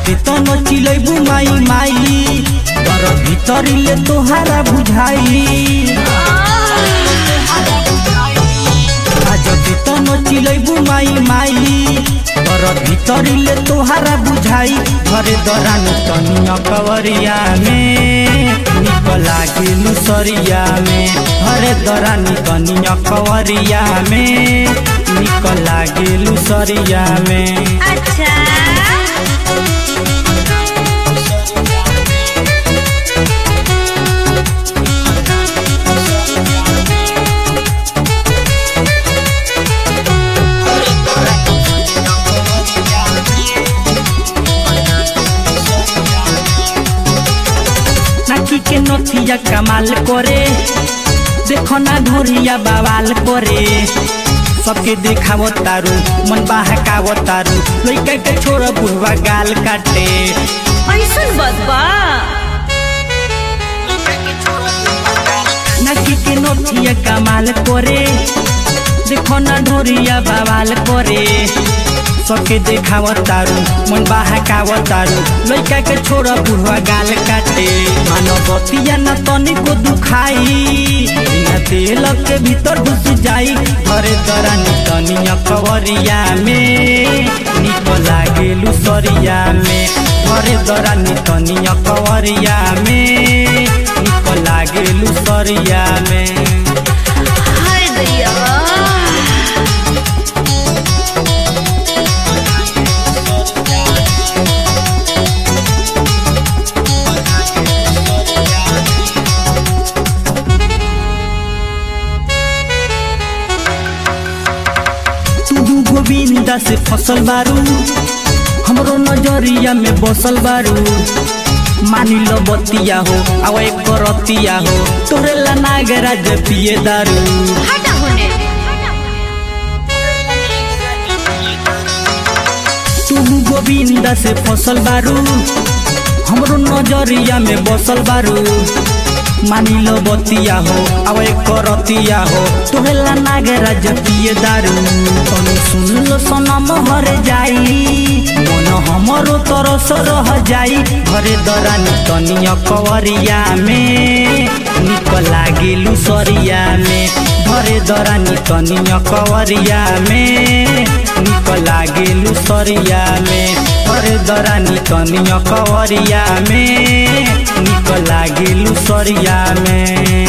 कीर्तन चिलैबू माई माई तर भीतर ले तोहारा बुझाई आज कीर्तन चिलैबू माई माई तर भीतर ले तोहारा बुझाई घरे दरानी तनिया कवरिया में निक लागिलु सरिया में घरे दरानी तनिया कवरिया में निक लागिलु सरिया में। अच्छा के नथिया कमाल करे देखो ना ढोरिया बवाल करे सबके देखावो तारू मन बहकावो तारू लइका के छोरा बुढ़वा गाल काटे ऐसन बदबा नाकी के नथिया कमाल करे देखो ना ढोरिया बवाल करे सबके देखाव तारू मन बहकाव तारू लइका के छोरा बुढ़वा गाल काटे मानवतिया न तनिको दुखाई बिना तेल के भीतर घुस जाई घरे दरानी तनिया कवरिया में निक लागेलु सरिया में घरे दरानी तनिया कवरिया में निक लागेलु सरिया में। हाय दैया गोविंदा से फसल बारू हमरो नजरिया में बसल बारू मानी लो बतिया हो आवा एक करतिया हो तोरे ला नागराज पिए दारू हटा होने तू गोविंदा से फसल बारू हमरो नजरिया में बसल बारू मानी लो बतिया हो आवा एक करतिया हो तोरे ला नागराज पिए दारू तनी सुन लो सनम हर जाई मन हमरो तरस रह जाई घरे दरानी तनिया कवरिया में निक लागिलु सरिया में घरे दरानी तनिया कवरिया में निक लागिलु सरिया में घरे दरानी तनिया कवरिया में निक लागिलु सरिया में।